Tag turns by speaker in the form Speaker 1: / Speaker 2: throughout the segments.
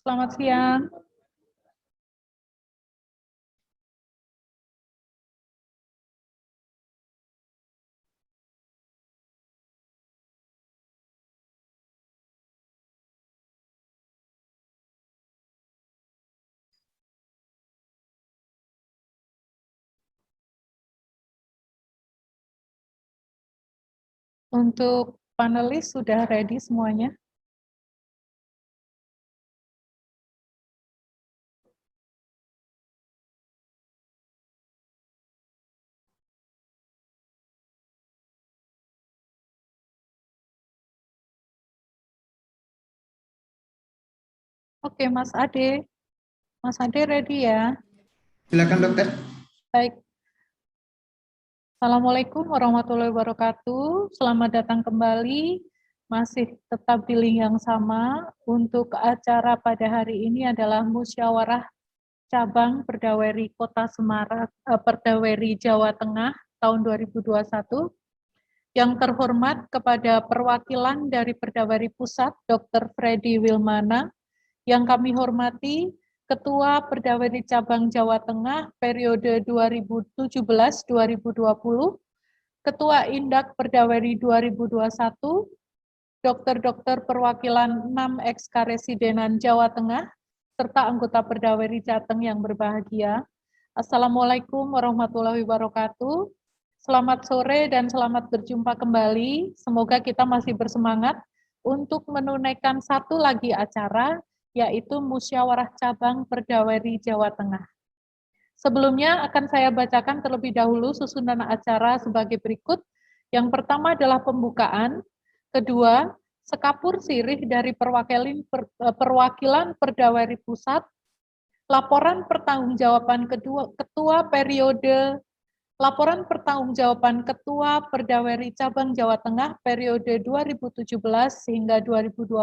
Speaker 1: Selamat siang. Untuk panelis sudah ready semuanya? Oke, Mas Ade. Mas Ade ready ya?
Speaker 2: Silakan dokter.
Speaker 1: Baik. Assalamualaikum warahmatullahi wabarakatuh. Selamat datang kembali. Masih tetap di link yang sama. Untuk acara pada hari ini adalah musyawarah cabang Perdaweri Kota Semarang, Perdaweri Jawa Tengah tahun 2021. Yang terhormat kepada perwakilan dari Perdaweri Pusat, Dr. Freddy Wilmana, yang kami hormati Ketua Perdaweri Cabang Jawa Tengah periode 2017-2020, Ketua Indak Perdaweri 2021, Dokter-dokter perwakilan 6 ex-karesidenan Jawa Tengah, serta anggota Perdaweri Jateng yang berbahagia. Assalamualaikum warahmatullahi wabarakatuh. Selamat sore dan selamat berjumpa kembali. Semoga kita masih bersemangat untuk menunaikan satu lagi acara, yaitu Musyawarah Cabang Perdaweri Jawa Tengah. Sebelumnya akan saya bacakan terlebih dahulu susunan acara sebagai berikut. Yang pertama adalah pembukaan, kedua, sekapur sirih dari perwakilan Perdaweri Pusat, laporan pertanggungjawaban Ketua periode Laporan pertanggungjawaban Ketua Perdaweri Cabang Jawa Tengah periode 2017 hingga 2020.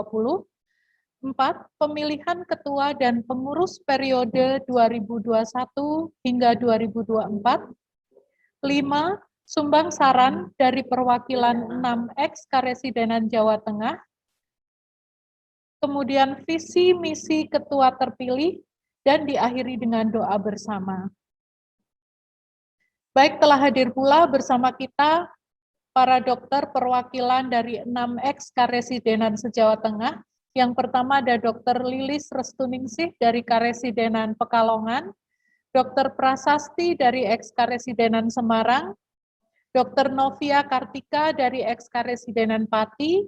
Speaker 1: 4. Pemilihan Ketua dan Pengurus periode 2021 hingga 2024. 5. Sumbang saran dari perwakilan 6 ex-karesidenan Jawa Tengah. Kemudian visi misi Ketua terpilih dan diakhiri dengan doa bersama. Baik, telah hadir pula bersama kita para dokter perwakilan dari 6 ex-karesidenan se-Jawa Tengah. Yang pertama ada Dr. Lilis Restuningsih dari Karesidenan Pekalongan, Dr. Prasasti dari ex-karesidenan Semarang, Dr. Novia Kartika dari ex-karesidenan Pati,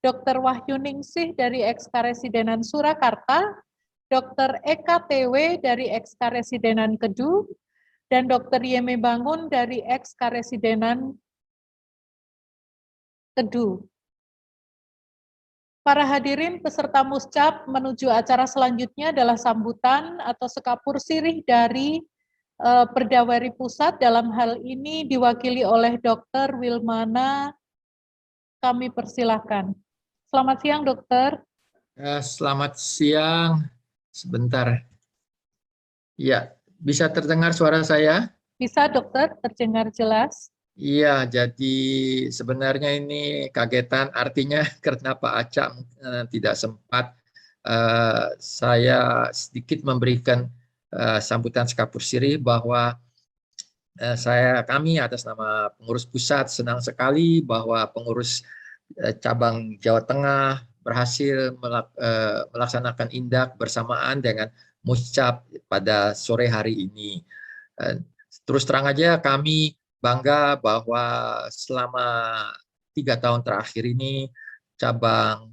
Speaker 1: Dr. Wahyuningsih dari ex-karesidenan Surakarta, Dr. Eka TW dari ex-karesidenan Kedu, dan Dr. Yeme Bangun dari ex-karesidenan Kedu. Para hadirin peserta muscap menuju acara selanjutnya adalah sambutan atau sekapur sirih dari Perdaweri Pusat, dalam hal ini diwakili oleh Dr. Wilmana. Kami persilahkan. Selamat siang, dokter.
Speaker 2: Selamat siang. Sebentar. Ya, bisa terdengar suara saya?
Speaker 1: Bisa, dokter, terdengar jelas.
Speaker 2: Iya, jadi sebenarnya ini kagetan, artinya karena Pak Acak tidak sempat, saya sedikit memberikan sambutan sekapur sirih bahwa kami atas nama pengurus pusat senang sekali bahwa pengurus cabang Jawa Tengah berhasil melaksanakan indak bersamaan dengan muscap pada sore hari ini. Terus terang aja kami bangga bahwa selama 3 tahun terakhir ini cabang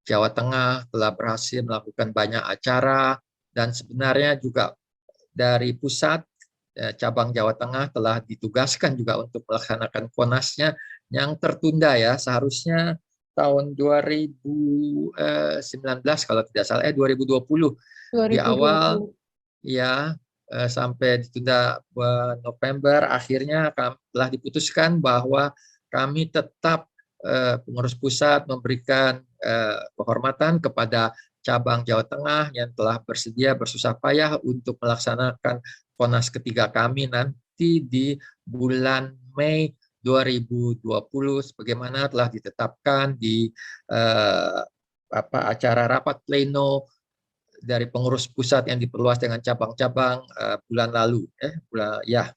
Speaker 2: Jawa Tengah telah berhasil melakukan banyak acara, dan sebenarnya juga dari pusat cabang Jawa Tengah telah ditugaskan juga untuk melaksanakan PONAS-nya yang tertunda ya, seharusnya tahun 2019 kalau tidak salah 2020 di awal ya, sampai ditunda November. Akhirnya telah diputuskan bahwa kami tetap pengurus pusat memberikan kehormatan kepada cabang Jawa Tengah yang telah bersedia bersusah payah untuk melaksanakan PONAS ketiga kami nanti di bulan Mei 2020 sebagaimana telah ditetapkan di acara rapat pleno dari pengurus pusat yang diperluas dengan cabang-cabang bulan lalu,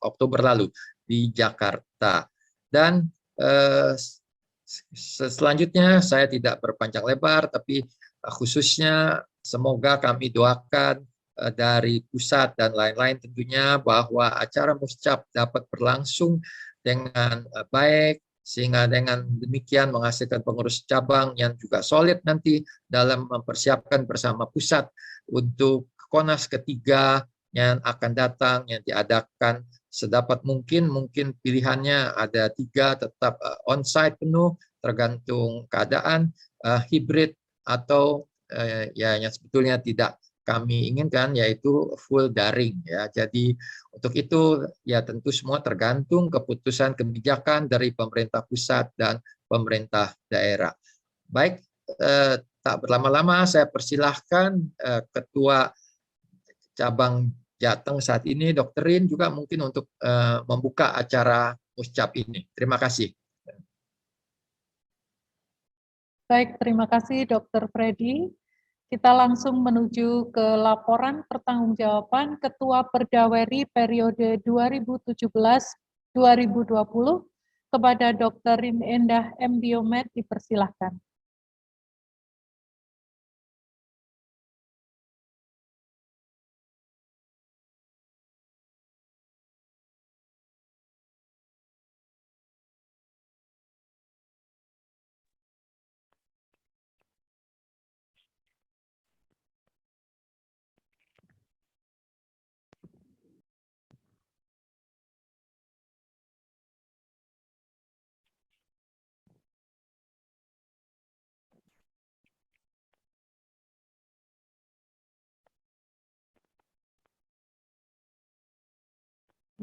Speaker 2: Oktober lalu di Jakarta. Dan selanjutnya saya tidak berpanjang lebar, tapi khususnya semoga kami doakan dari pusat dan lain-lain tentunya bahwa acara Muscap dapat berlangsung dengan baik, sehingga dengan demikian menghasilkan pengurus cabang yang juga solid nanti dalam mempersiapkan bersama pusat untuk KONAS ketiga yang akan datang, yang diadakan sedapat mungkin pilihannya ada 3, tetap on-site penuh, tergantung keadaan, hibrid, atau yang sebetulnya tidak kami inginkan, yaitu full daring ya. Jadi untuk itu ya tentu semua tergantung keputusan kebijakan dari pemerintah pusat dan pemerintah daerah. Baik, tak berlama-lama saya persilahkan Ketua Cabang Jateng saat ini, Dr. Rin, juga mungkin untuk membuka acara Muscap ini. Terima kasih.
Speaker 1: Baik, terima kasih Dr. Freddy. Kita langsung menuju ke laporan pertanggungjawaban Ketua Perdaweri periode 2017-2020 kepada Dr. Rin Endah M. Diomed, dipersilahkan.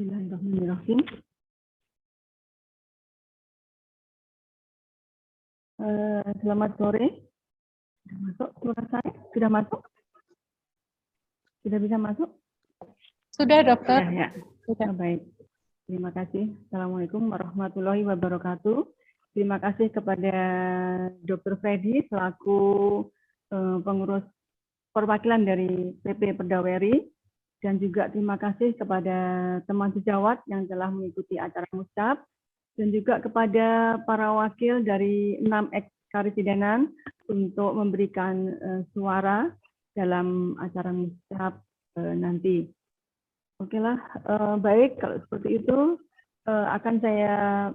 Speaker 3: Bismillahirrahmanirrahim. Selamat sore. Sudah masuk suara saya? Sudah masuk? Sudah bisa masuk?
Speaker 1: Sudah, Dokter.
Speaker 3: Ya.
Speaker 1: Sudah.
Speaker 3: Baik. Terima kasih. Assalamualaikum warahmatullahi wabarakatuh. Terima kasih kepada Dr. Freddy selaku pengurus perwakilan dari PP Perdaweri, dan juga terima kasih kepada teman sejawat yang telah mengikuti acara Muscap, dan juga kepada para wakil dari 6 Karesidenan untuk memberikan suara dalam acara Muscap nanti. Oke lah, baik, kalau seperti itu akan saya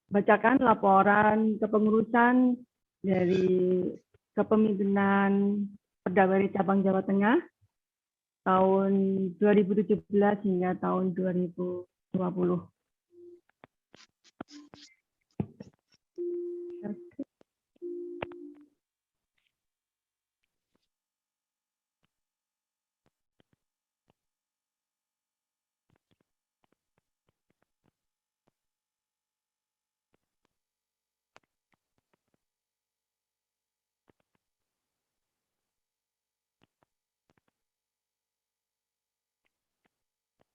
Speaker 3: bacakan laporan kepengurusan dari kepemimpinan Perdaweri Cabang Jawa Tengah tahun 2017 hingga tahun 2020.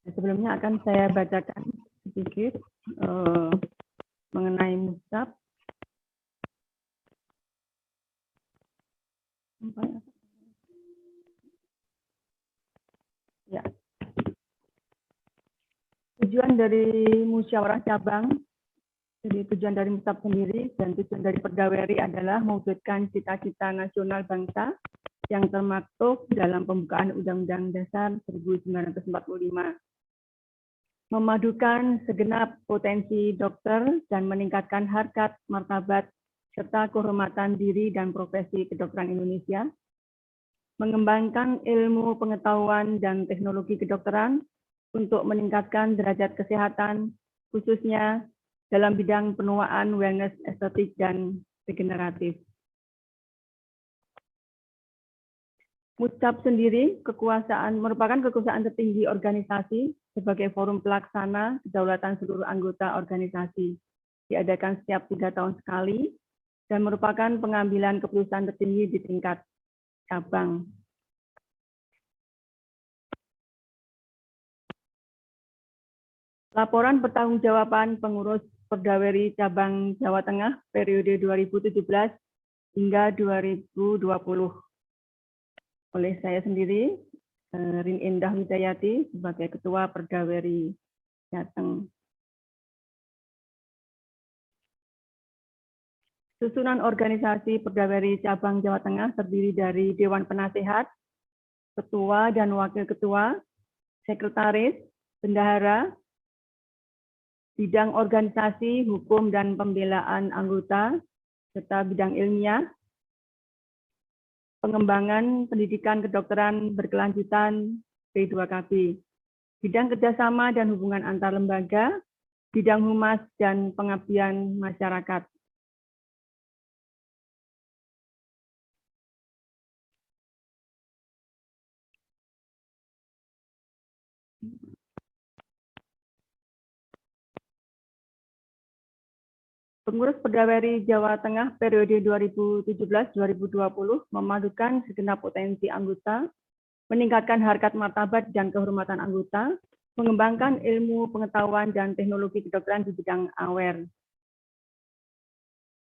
Speaker 3: Sebelumnya akan saya bacakan sedikit mengenai Muscap. Ya. Tujuan dari musyawarah cabang, jadi tujuan dari Muscap sendiri dan tujuan dari Perdaweri adalah mewujudkan cita-cita nasional bangsa yang termaktub dalam pembukaan Undang-Undang Dasar 1945. Memadukan segenap potensi dokter dan meningkatkan harkat, martabat, serta kehormatan diri dan profesi kedokteran Indonesia, mengembangkan ilmu pengetahuan dan teknologi kedokteran untuk meningkatkan derajat kesehatan, khususnya dalam bidang penuaan, wellness, estetik, dan regeneratif. Muscap sendiri merupakan kekuasaan tertinggi organisasi sebagai forum pelaksana kedaulatan seluruh anggota organisasi. Diadakan setiap 3 tahun sekali dan merupakan pengambilan keputusan tertinggi di tingkat cabang. Laporan pertanggungjawaban pengurus Perdaweri Cabang Jawa Tengah periode 2017 hingga 2020. oleh saya sendiri, Rin Indah Widayati, sebagai Ketua Perdaweri Jateng. Susunan organisasi Perdaweri Cabang Jawa Tengah terdiri dari Dewan Penasehat, Ketua dan Wakil Ketua, Sekretaris, Bendahara, bidang organisasi, hukum dan pembelaan anggota, serta bidang ilmiah, pengembangan pendidikan kedokteran berkelanjutan P2KB, bidang kerjasama dan hubungan antar lembaga, bidang humas dan pengabdian masyarakat. Pengurus Perdaweri Jawa Tengah periode 2017-2020 memadukan segenap potensi anggota, meningkatkan harkat martabat dan kehormatan anggota, mengembangkan ilmu pengetahuan dan teknologi kedokteran di bidang AWER.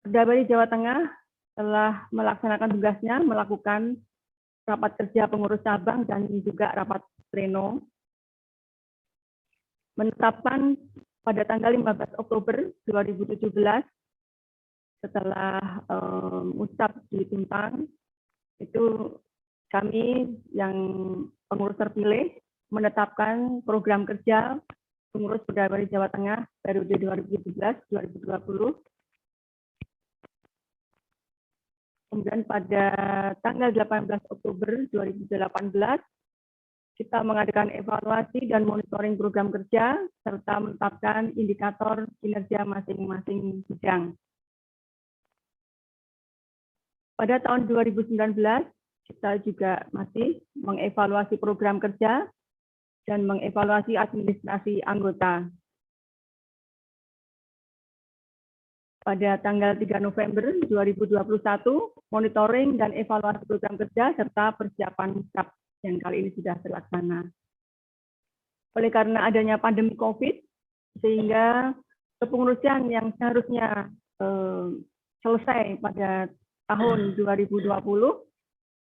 Speaker 3: Perdaweri Jawa Tengah telah melaksanakan tugasnya melakukan rapat kerja pengurus cabang dan juga rapat pleno, menetapkan pada tanggal 15 Oktober 2017 setelah ucap dituntang, itu kami yang pengurus terpilih menetapkan program kerja pengurus Perdaweri Jawa Tengah periode 2017-2020. Kemudian pada tanggal 18 Oktober 2018, kita mengadakan evaluasi dan monitoring program kerja, serta menetapkan indikator kinerja masing-masing bidang. Pada tahun 2019, kita juga masih mengevaluasi program kerja dan mengevaluasi administrasi anggota. Pada tanggal 3 November 2021, monitoring dan evaluasi program kerja serta persiapan musrah yang kali ini sudah terlaksana. Oleh karena adanya pandemi COVID, sehingga kepengurusan yang seharusnya selesai pada tahun 2020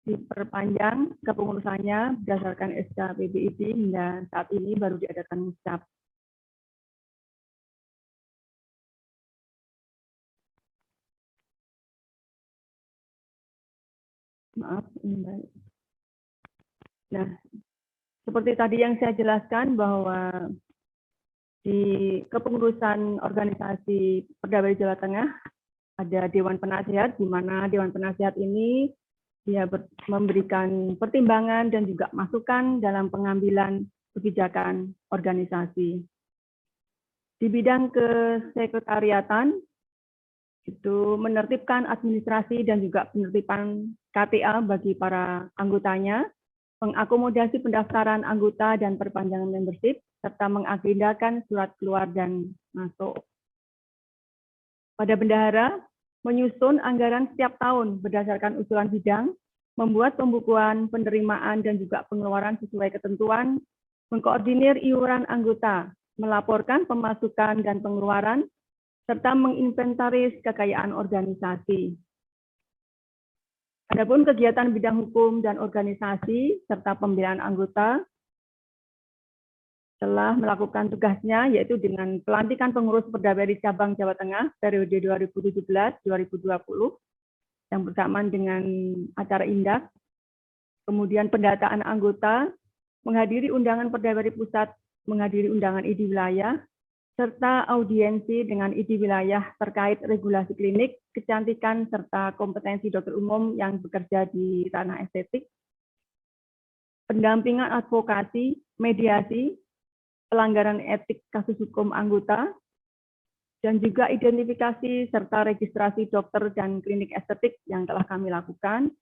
Speaker 3: diperpanjang kepengurusannya berdasarkan SK PBID hingga saat ini baru diadakan musrah. Maaf, ini baik. Nah, seperti tadi yang saya jelaskan bahwa di kepengurusan organisasi Perdaweri Jawa Tengah ada Dewan Penasehat, di mana Dewan Penasehat ini dia memberikan pertimbangan dan juga masukan dalam pengambilan kebijakan organisasi. Di bidang kesekretariatan, itu menertibkan administrasi dan juga penertiban KTA bagi para anggotanya, mengakomodasi pendaftaran anggota dan perpanjangan membership, serta mengagendakan surat keluar dan masuk. Pada bendahara, menyusun anggaran setiap tahun berdasarkan usulan bidang, membuat pembukuan penerimaan dan juga pengeluaran sesuai ketentuan, mengkoordinir iuran anggota, melaporkan pemasukan dan pengeluaran, serta menginventaris kekayaan organisasi. Adapun kegiatan bidang hukum dan organisasi serta pembelaan anggota telah melakukan tugasnya, yaitu dengan pelantikan pengurus Perdaweri Cabang Jawa Tengah periode 2017-2020 yang bersamaan dengan acara indak, kemudian pendataan anggota, menghadiri undangan Perdaweri Pusat, menghadiri undangan ID wilayah, serta audiensi dengan ID wilayah terkait regulasi klinik, kecantikan, serta kompetensi dokter umum yang bekerja di ranah estetik, pendampingan advokasi, mediasi, pelanggaran etik kasus hukum anggota, dan juga identifikasi serta registrasi dokter dan klinik estetik yang telah kami lakukan,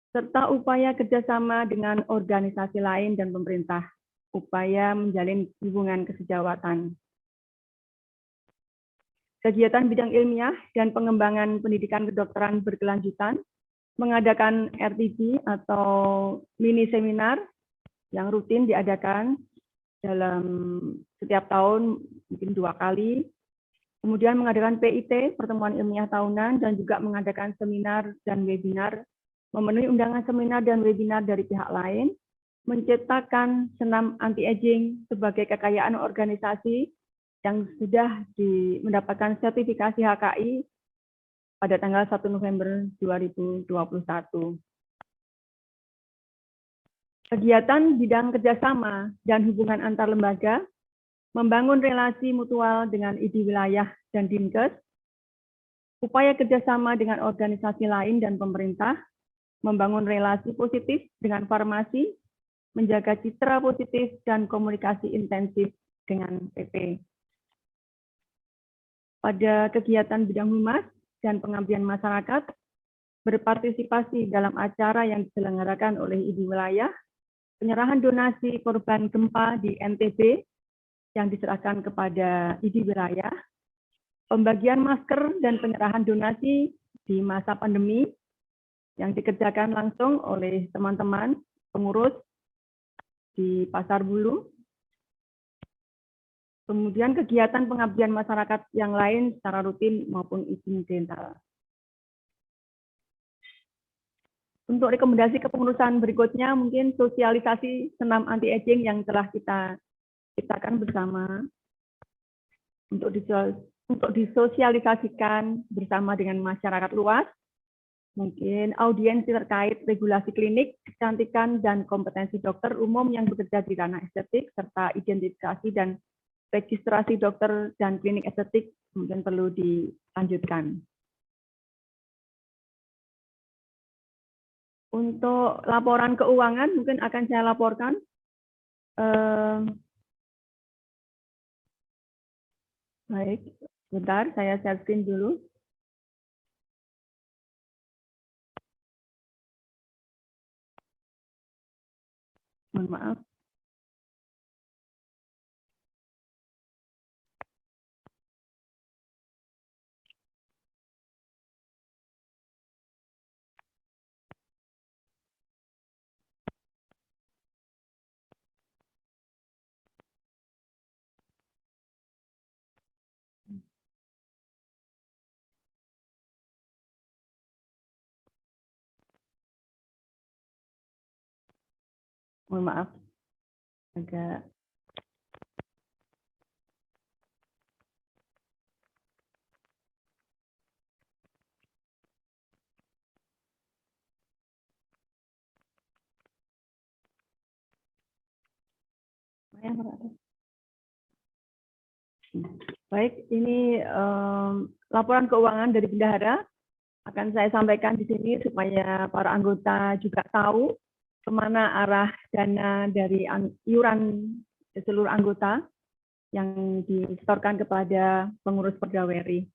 Speaker 3: serta upaya kerjasama dengan organisasi lain dan pemerintah, upaya menjalin hubungan kesejawatan. Kegiatan bidang ilmiah dan pengembangan pendidikan kedokteran berkelanjutan, mengadakan RTB atau mini seminar yang rutin diadakan dalam setiap tahun mungkin 2 kali, kemudian mengadakan PIT, pertemuan ilmiah tahunan, dan juga mengadakan seminar dan webinar memenuhi undangan seminar dan webinar dari pihak lain, menciptakan senam anti-aging sebagai kekayaan organisasi yang sudah mendapatkan sertifikasi HKI pada tanggal 1 November 2021. Kegiatan bidang kerjasama dan hubungan antar lembaga, membangun relasi mutual dengan ID wilayah dan Dinkes, upaya kerjasama dengan organisasi lain dan pemerintah, membangun relasi positif dengan farmasi, menjaga citra positif dan komunikasi intensif dengan PP. Pada kegiatan bidang humas dan pengabdian masyarakat, berpartisipasi dalam acara yang diselenggarakan oleh ID wilayah, penyerahan donasi korban gempa di NTB yang diserahkan kepada ID wilayah, pembagian masker dan penyerahan donasi di masa pandemi yang dikerjakan langsung oleh teman-teman pengurus di Pasar Bulu. Kemudian kegiatan pengabdian masyarakat yang lain secara rutin maupun insidental. Untuk rekomendasi kepengurusan berikutnya, mungkin sosialisasi senam anti-aging yang telah kita ciptakan bersama untuk disosialisasikan bersama dengan masyarakat luas. Mungkin audiensi terkait regulasi klinik, kecantikan, dan kompetensi dokter umum yang bekerja di ranah estetik, serta identifikasi dan registrasi dokter dan klinik estetik mungkin perlu dilanjutkan. Untuk laporan keuangan mungkin akan saya laporkan. Baik, sebentar saya share screen dulu. Mohon maaf. Mohon maaf, agak baik. Ini laporan keuangan dari bendahara akan saya sampaikan di sini supaya para anggota juga tahu kemana arah dana dari iuran seluruh anggota yang disetorkan kepada pengurus Perdaweri.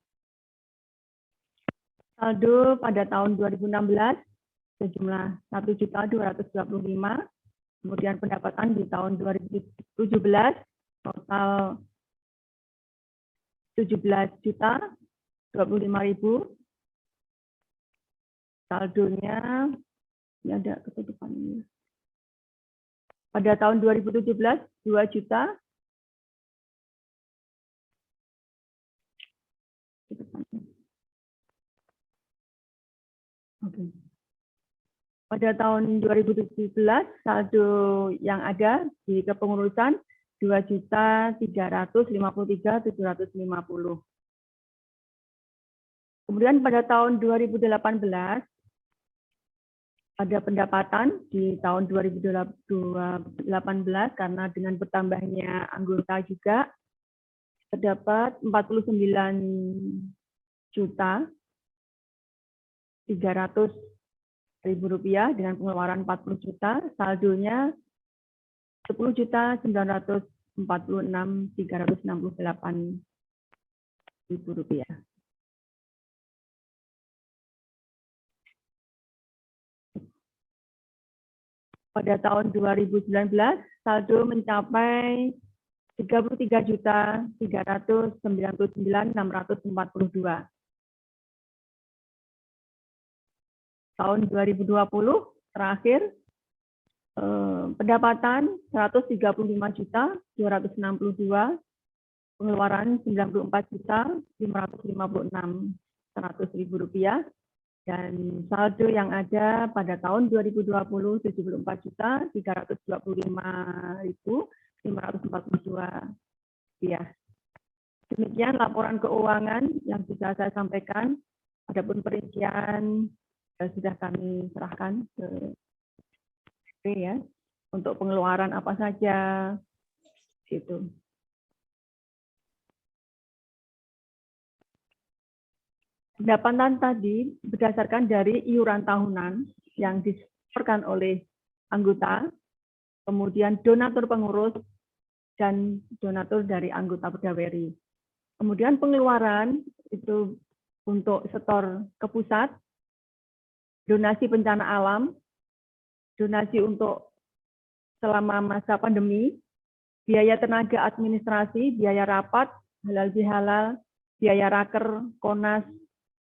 Speaker 3: Saldo pada tahun 2016 sejumlah 1.225.000, kemudian pendapatan di tahun 2017 total 17.025.000. Saldonya ini ada ketutupan ini. Pada tahun 2017 2 juta. Oke. Pada tahun 2017 saldo yang ada di kepengurusan 2.353.750. Kemudian pada tahun 2018 ada pendapatan di tahun 2018 karena dengan bertambahnya anggota juga terdapat 49.300.000 rupiah dengan pengeluaran 40 juta, saldonya 10.946.368 rupiah. Pada tahun 2019 saldo mencapai 33.399.642. Tahun 2020 terakhir pendapatan 135.262, pengeluaran 94.556.100.000 rupiah, Dan saldo yang ada pada tahun 2020 74.325.542 rupiah. Demikian laporan keuangan yang bisa saya sampaikan. Adapun perincian sudah kami serahkan ke ya untuk pengeluaran apa saja itu. Pendapatan tadi berdasarkan dari iuran tahunan yang disetorkan oleh anggota, kemudian donatur pengurus, dan donatur dari anggota Perdaweri. Kemudian pengeluaran itu untuk setor ke pusat, donasi bencana alam, donasi untuk selama masa pandemi, biaya tenaga administrasi, biaya rapat, halal bihalal, biaya raker, konas,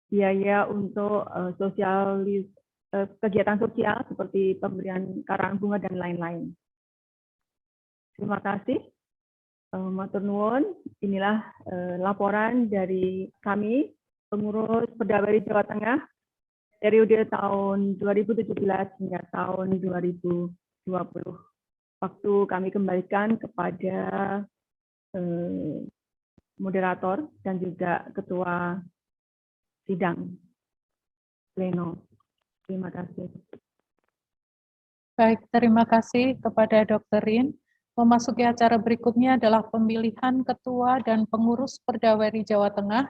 Speaker 3: biaya untuk kegiatan sosial seperti pemberian karangan bunga dan lain-lain. Terima kasih. Matur nuwun. Inilah laporan dari kami, pengurus Perdaweri Jawa Tengah, periode tahun 2017 hingga tahun 2020. Waktu kami kembalikan kepada moderator dan juga ketua sidang pleno. Terima kasih.
Speaker 1: Baik, terima kasih kepada Dr. Rin. Memasuki acara berikutnya adalah pemilihan ketua dan pengurus Perdaweri Jawa Tengah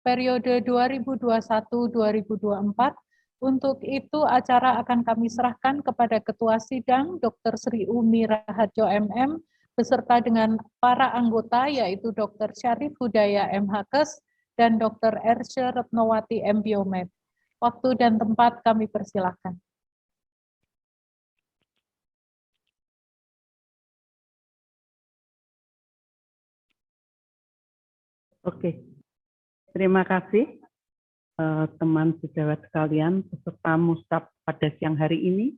Speaker 1: periode 2021-2024. Untuk itu acara akan kami serahkan kepada Ketua Sidang Dr. Sri Umi Raharjo MM beserta dengan para anggota yaitu Dr. Syarif Hudaya MHKes dan Dr. Ersya Retnowati M.Biomed. Waktu dan tempat kami persilahkan.
Speaker 4: Oke, terima kasih teman sejawat sekalian peserta Mustap pada siang hari ini.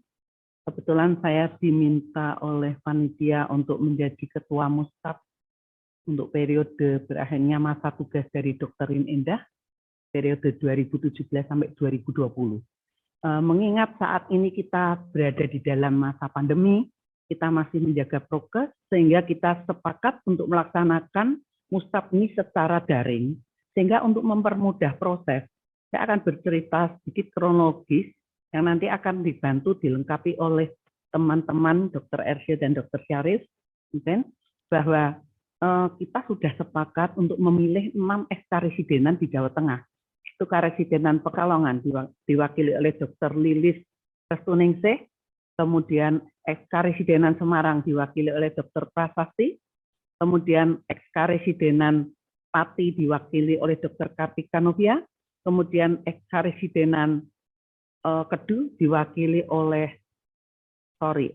Speaker 4: Kebetulan saya diminta oleh panitia untuk menjadi ketua Mustap untuk periode berakhirnya masa tugas dari Dr. Rin Endah, periode 2017 sampai 2020. Mengingat saat ini kita berada di dalam masa pandemi, kita masih menjaga prokes, sehingga kita sepakat untuk melaksanakan Mustap ini secara daring, sehingga untuk mempermudah proses, saya akan bercerita sedikit kronologis yang nanti akan dibantu dilengkapi oleh teman-teman Dr. Ersya dan Dr. Syarif, bahwa kita sudah sepakat untuk memilih 6 ekskaresidenan di Jawa Tengah. Itu Karesidenan Pekalongan diwakili oleh Dr. Lilis Restuningsih, kemudian Ekskaresidenan Semarang diwakili oleh Dr. Prasasti, kemudian Ekskaresidenan Pati diwakili oleh Dr. Kartika Novia, kemudian Ekskaresidenan Kedu diwakili oleh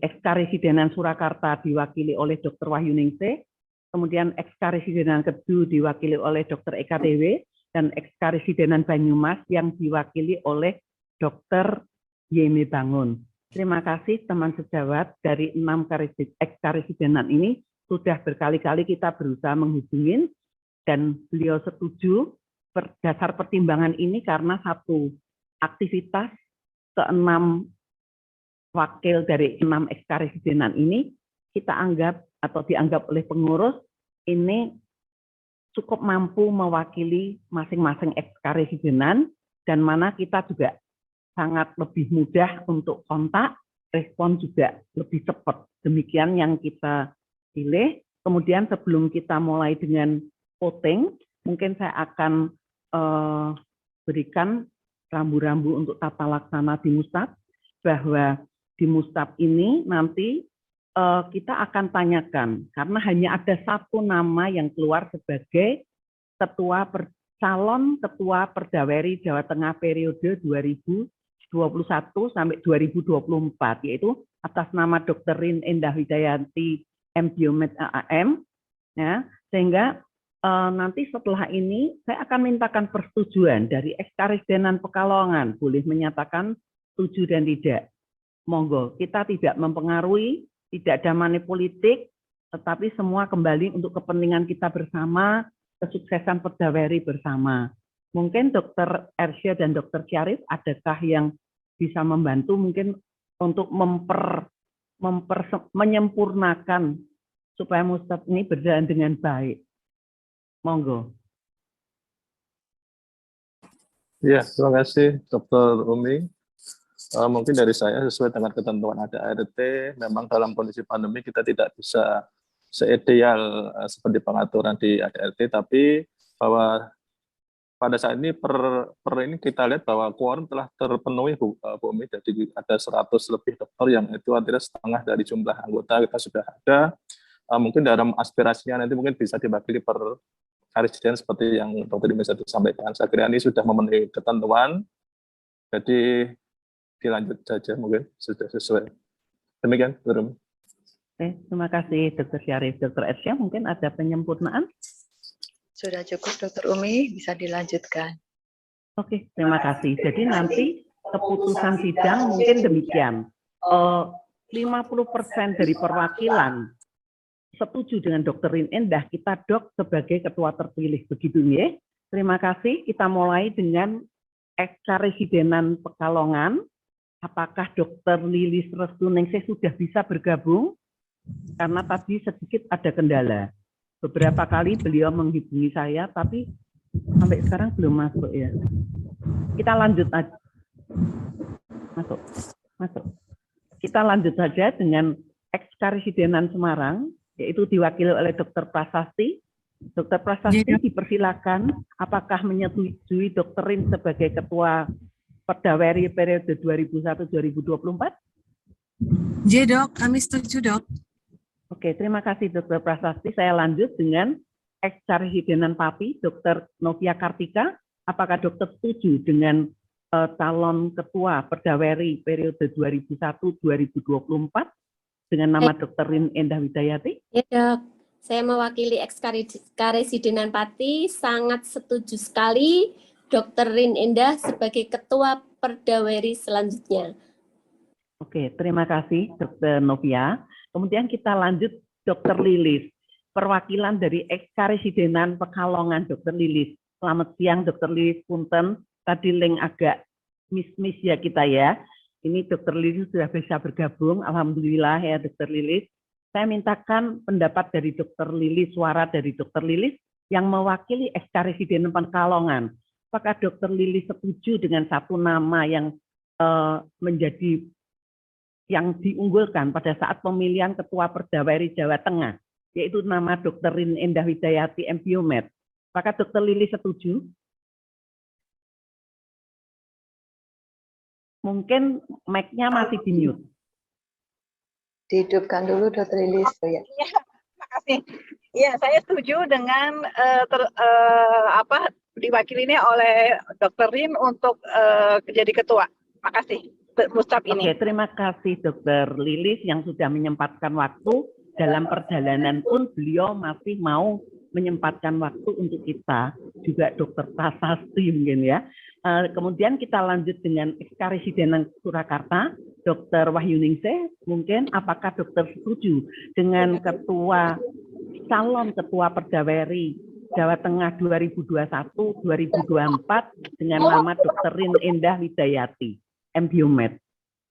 Speaker 4: Ekskaresidenan Surakarta diwakili oleh Dr. Wahyuningsih, kemudian Ekskaresidenan Kedu diwakili oleh Dr. Eka Dewi, dan Ekskaresidenan Banyumas yang diwakili oleh Dr. Yemi Bangun. Terima kasih teman sejawat, dari 6 ekskaresidenan ini sudah berkali-kali kita berusaha menghubungin dan beliau setuju berdasar pertimbangan ini karena satu aktivitas ke-6 wakil dari 6 ekskaresidenan ini kita anggap atau dianggap oleh pengurus ini cukup mampu mewakili masing-masing ekskaresidenan dan mana kita juga sangat lebih mudah untuk kontak, respon juga lebih cepat. Demikian yang kita pilih. Kemudian sebelum kita mulai dengan voting, mungkin saya akan berikan rambu-rambu untuk tata laksana di Mustap, bahwa di Mustap ini nanti kita akan tanyakan, karena hanya ada satu nama yang keluar sebagai calon ketua Perdaweri Jawa Tengah periode 2021 sampai 2024, yaitu atas nama Dr. Rin Endah Wijayanti M.Biomed AM, ya, sehingga nanti setelah ini saya akan mintakan persetujuan dari Ekskaresidenan Pekalongan, boleh menyatakan setuju dan tidak. Monggo, kita tidak mempengaruhi, tidak ada money politik, tetapi semua kembali untuk kepentingan kita bersama, kesuksesan Perdaweri bersama. Mungkin Dokter Ersya dan Dokter Syarif, adakah yang bisa membantu mungkin untuk menyempurnakan supaya Mustap ini berjalan dengan baik? Monggo.
Speaker 5: Ya, terima kasih Dr. Umi. Mungkin dari saya sesuai dengan ketentuan ada ART, memang dalam kondisi pandemi kita tidak bisa seideal seperti pengaturan di ADRT, tapi bahwa pada saat ini per ini kita lihat bahwa quorum telah terpenuhi Bu Umi, jadi ada 100 lebih dokter yang itu artinya setengah dari jumlah anggota kita sudah ada. Mungkin dalam aspirasinya nanti mungkin bisa dibagi per karesiden seperti yang Dr. Umi sampaikan. Saya kira ini sudah memenuhi ketentuan, jadi dilanjut saja mungkin sudah sesuai. Demikian, Dr. Umi.
Speaker 4: Oke, terima kasih Dr. Syarif. Dr. Ersya mungkin ada penyempurnaan?
Speaker 6: Sudah cukup Dr. Umi, bisa dilanjutkan.
Speaker 4: Oke, terima kasih. Jadi nanti keputusan sidang mungkin demikian. 50% dari perwakilan setuju dengan Dr. Rin Endah, kita dok sebagai ketua terpilih. Begitu ya. Terima kasih. Kita mulai dengan Ekskaresidenan Pekalongan. Apakah Dr. Lilis Restuningsih sudah bisa bergabung? Karena tadi sedikit ada kendala. Beberapa kali beliau menghubungi saya, tapi sampai sekarang belum masuk ya. Kita lanjut aja. Masuk. Kita lanjut saja dengan Ekskaresidenan Semarang, yaitu diwakili oleh Dr. Prasasti. Dr. Prasasti dipersilakan, apakah menyetujui Dr. Rin sebagai Ketua Perdaweri periode 2001-2024?
Speaker 7: Ya dok, kami setuju dok.
Speaker 4: Oke, terima kasih Dr. Prasasti. Saya lanjut dengan Ekskaresidenan Pati, Dr. Novia Kartika. Apakah dokter setuju dengan calon Ketua Perdaweri periode 2001-2024 dengan nama Dr. Rin Endah Widayati?
Speaker 8: Ya dok, saya mewakili Ekskaresidenan Pati, sangat setuju sekali Dr. Rin Endah sebagai Ketua Perdaweri selanjutnya.
Speaker 4: Oke, terima kasih Dr. Novia. Kemudian kita lanjut Dr. Lilis, perwakilan dari Ekskaresidenan Pekalongan, Dr. Lilis. Selamat siang Dr. Lilis, punten, tadi link agak miss ya kita ya. Ini Dr. Lilis sudah bisa bergabung, alhamdulillah ya Dr. Lilis. Saya mintakan pendapat dari Dr. Lilis, suara dari Dr. Lilis yang mewakili Ekskaresidenan Pekalongan. Apakah Dr. Lilis setuju dengan satu nama yang menjadi yang diunggulkan pada saat pemilihan Ketua Perdaweri Jawa Tengah, yaitu nama Dr. Rin Endah Widayati MPiomed. Apakah Dr. Lilis setuju? Mungkin mic-nya masih di mute.
Speaker 6: Dihidupkan dulu Dr. Lilis. Ya.
Speaker 9: Terima kasih. Ya, saya setuju dengan diwakilinya oleh Dr. Rin untuk jadi ketua. Terima kasih. Mustap ini.
Speaker 4: Oke, terima kasih Dr. Lilis yang sudah menyempatkan waktu. Dalam perjalanan pun beliau masih mau menyempatkan waktu untuk kita. Juga Dr. Prasasti mungkin ya. Kemudian kita lanjut dengan Ekskaresidenan Surakarta, Dr. Wahyuningsih. Mungkin apakah dokter setuju dengan calon Ketua Perdaweri Jawa Tengah 2021-2024 dengan nama Dr. Rin Endah Widayati, MPiomed.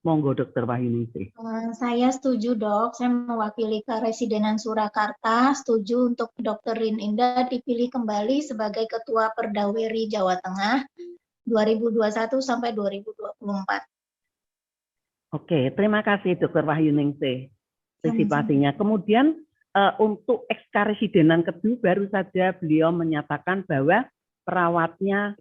Speaker 4: Monggo Dr. Wahyuningsih.
Speaker 10: Saya setuju dok, saya mewakili Karesidenan Surakarta, setuju untuk Dr. Rin Endah dipilih kembali sebagai Ketua Perdaweri Jawa Tengah 2021 sampai 2024.
Speaker 4: Oke, terima kasih Dr. Wahyuningsih partisipasinya. Kemudian untuk Ekskaresidenan kedua baru saja beliau menyatakan bahwa perawatnya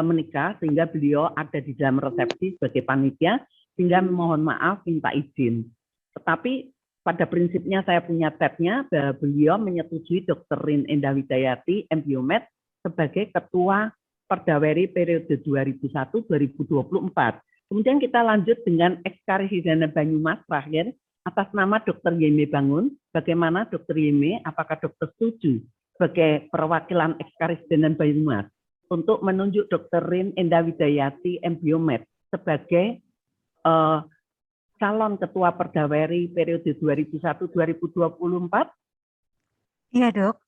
Speaker 4: menikah sehingga beliau ada di dalam resepsi sebagai panitia sehingga mohon maaf minta izin. Tetapi pada prinsipnya saya punya tabnya bahwa beliau menyetujui Dr. Rin Endah Widayati MPiomed sebagai Ketua Perdaweri periode 2001-2024. Kemudian kita lanjut dengan Ekskaresidenan Banyumas terakhir atas nama Dr. Yeme Bangun. Bagaimana Dr. Yeme? Apakah dokter setuju sebagai perwakilan Ekskaresidenan Banyumas untuk menunjuk Dr. Rin Endah Widayati MPiomed sebagai calon Ketua Perdaweri periode 2001-2024?
Speaker 7: Iya dok,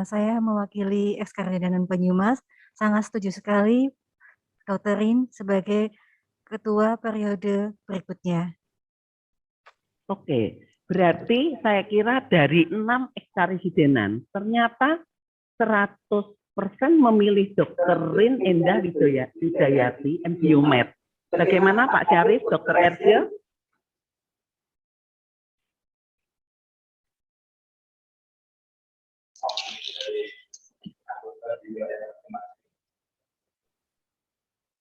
Speaker 7: saya mewakili Ekskaresidenan Banyumas.
Speaker 11: sangat setuju sekali Dr. Rin sebagai ketua periode berikutnya.
Speaker 4: Oke, berarti saya kira dari 6 ekskaresidenan, ternyata 100% memilih Dr. Rin Indah Widayati, MDioMed. Bagaimana Pak Syarif, Dr. Erja?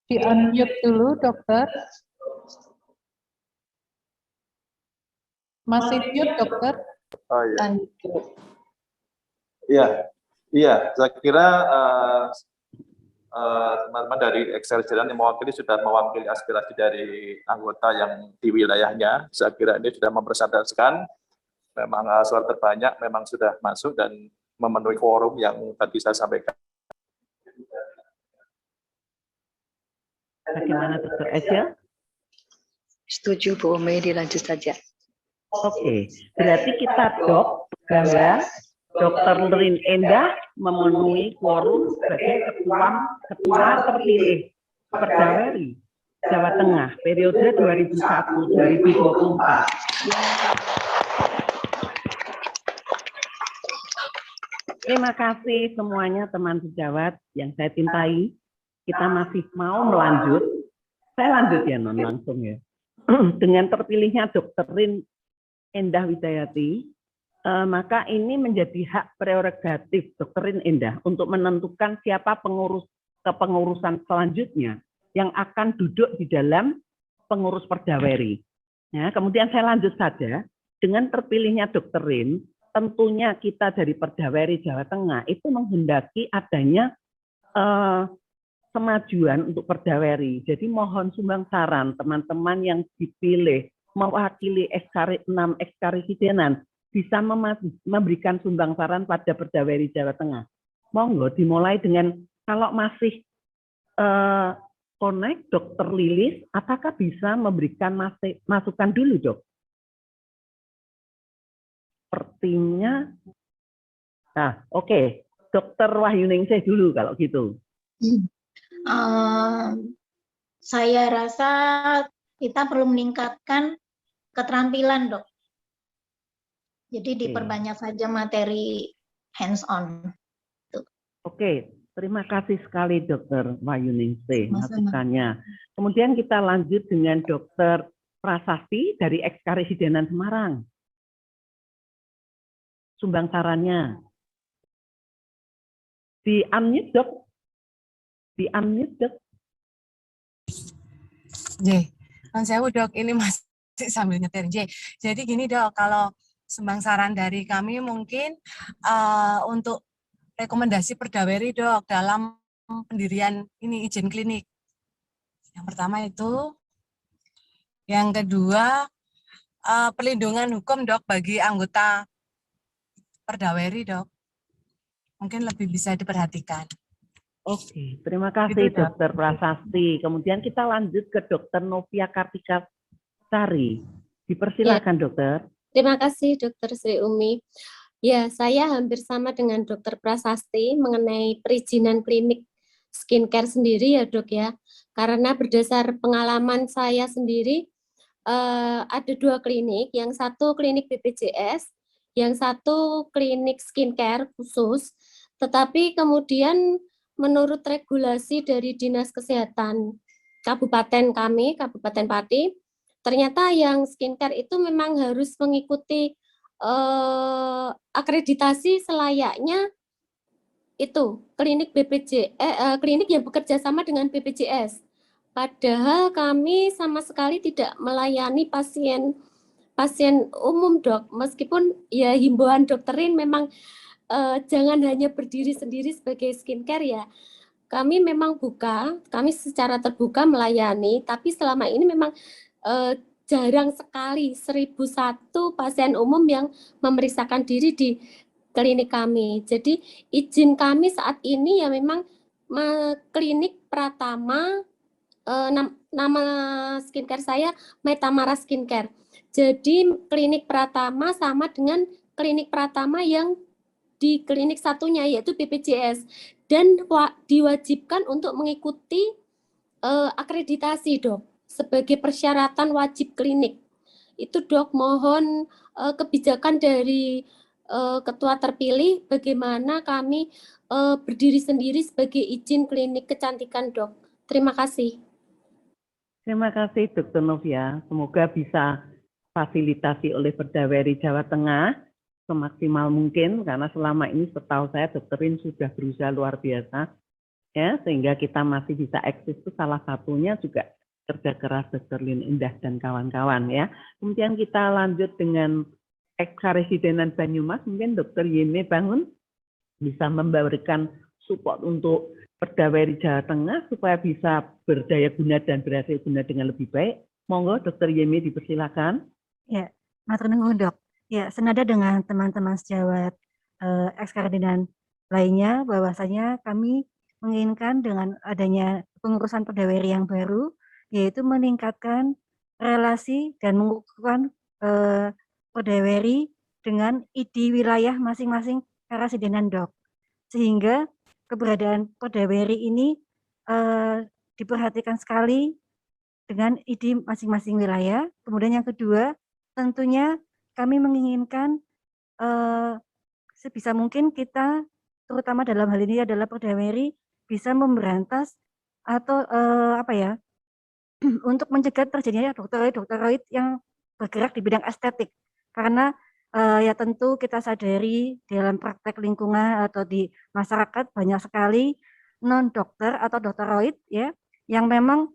Speaker 1: Di-unmute dulu, dokter. Masih mute, dokter?
Speaker 5: Oh iya. Iya, saya kira teman-teman dari ekskaresidenan yang mewakili sudah mewakili aspirasi dari anggota yang di wilayahnya. Saya kira ini sudah mempersadarkan. Memang suara terbanyak memang sudah masuk dan memenuhi quorum yang tadi saya sampaikan.
Speaker 4: Bagaimana Dr. Eja?
Speaker 6: Setuju Bu Umi, dilanjut saja.
Speaker 4: Oke, berarti kita bahwa Dr. Rin Indah memenuhi quorum sebagai ketua terpilih Perdaweri Jawa Tengah periode 2001-2024. Terima kasih semuanya teman sejawat yang saya cintai. Kita masih mau melanjut. Saya lanjut ya non langsung ya. Dengan terpilihnya Dr. Rin Indah Widayati, maka ini menjadi hak prerogatif Dr. Rin Indah untuk menentukan siapa kepengurusan selanjutnya yang akan duduk di dalam pengurus Perdaweri. Ya, kemudian saya lanjut saja, dengan terpilihnya Dr. Rin, tentunya kita dari Perdaweri Jawa Tengah itu menghendaki adanya kemajuan untuk Perdaweri. Jadi mohon sumbang saran teman-teman yang dipilih mewakili 6 ekskaresidenan bisa memberikan sumbang saran pada Perdaweri Jawa Tengah. Monggo dimulai dengan kalau masih connect Dr. Lilis, apakah bisa memberikan masukan dulu, Dok? Sepertinya, nah oke, Dr. Wahyuningsih dulu kalau gitu.
Speaker 10: Saya rasa kita perlu meningkatkan keterampilan, Dok. Jadi diperbanyak saja materi hands-on.
Speaker 4: Oke, terima kasih sekali Dr. Wahyuningsih masukannya. Kemudian kita lanjut dengan Dr. Prasasti dari Ekskaresidenan Semarang. Sumbang sarannya. Di-unmute, Dok. Di-unmute, Dok.
Speaker 7: Sewu Dok, ini masih sambil nyetir. Jadi gini Dok, kalau sumbang saran dari kami mungkin untuk rekomendasi Perdaweri Dok dalam pendirian ini izin klinik. Yang pertama itu, yang kedua perlindungan hukum Dok bagi anggota Perdaweri Dok. Mungkin lebih bisa diperhatikan.
Speaker 4: Oke, terima kasih Dr. Prasasti. Kemudian kita lanjut ke Dr. Novia Kartika Sari. Dipersilakan ya. Dokter.
Speaker 8: Terima kasih Dr. Sri Umi. Ya, saya hampir sama dengan Dr. Prasasti mengenai perizinan klinik skincare sendiri ya Dok ya. Karena berdasar pengalaman saya sendiri, ada 2 klinik, yang satu klinik BPJS, yang satu klinik skincare khusus, tetapi kemudian menurut regulasi dari Dinas Kesehatan Kabupaten kami, Kabupaten Pati, ternyata yang skincare itu memang harus mengikuti akreditasi selayaknya itu klinik klinik yang bekerja sama dengan BPJS. Padahal kami sama sekali tidak melayani pasien umum Dok, meskipun ya himbauan dokterin memang jangan hanya berdiri sendiri sebagai skincare ya. Kami memang kami secara terbuka melayani, tapi selama ini memang jarang sekali 1001 pasien umum yang memeriksakan diri di klinik kami. Jadi izin kami saat ini ya memang klinik Pratama, nama skincare saya Metamara Skincare. Jadi klinik Pratama sama dengan klinik Pratama yang di klinik satunya yaitu BPJS. dan diwajibkan untuk mengikuti akreditasi, Dok, sebagai persyaratan wajib klinik. Itu, Dok, mohon kebijakan dari ketua terpilih bagaimana kami berdiri sendiri sebagai izin klinik kecantikan, Dok. Terima kasih.
Speaker 4: Terima kasih Dr. Novia. Semoga bisa fasilitasi oleh Perdaweri Jawa Tengah semaksimal mungkin, karena selama ini setahu saya Dr. Rin sudah berusaha luar biasa, ya, sehingga kita masih bisa eksis. Itu salah satunya juga kerja keras Dr. Lin Indah dan kawan-kawan, ya. Kemudian kita lanjut dengan Ekskaresidenan Banyumas. Mungkin Dr. Yene Bangun bisa memberikan support untuk Perdaweri Jawa Tengah supaya bisa berdaya guna dan berhasil guna dengan lebih baik. Monggo Dr. Yemi dipersilakan.
Speaker 11: Ya, matur nuwun, Dok. Ya, senada dengan teman-teman sejawat Ekskaresidenan lainnya, bahwasanya kami menginginkan dengan adanya pengurusan perdaweri yang baru, yaitu meningkatkan relasi dan mengukuhkan perdaweri dengan ID wilayah masing-masing karesidenan, Dok. Sehingga keberadaan perdaweri ini diperhatikan sekali dengan ID masing-masing wilayah. Kemudian yang kedua, tentunya kami menginginkan sebisa mungkin kita, terutama dalam hal ini adalah perdaweri, bisa memberantas atau untuk mencegah terjadinya dokter-dokter yang bergerak di bidang estetik. Karena ya tentu kita sadari dalam praktek lingkungan atau di masyarakat banyak sekali non-dokter atau dokteroid, ya, yang memang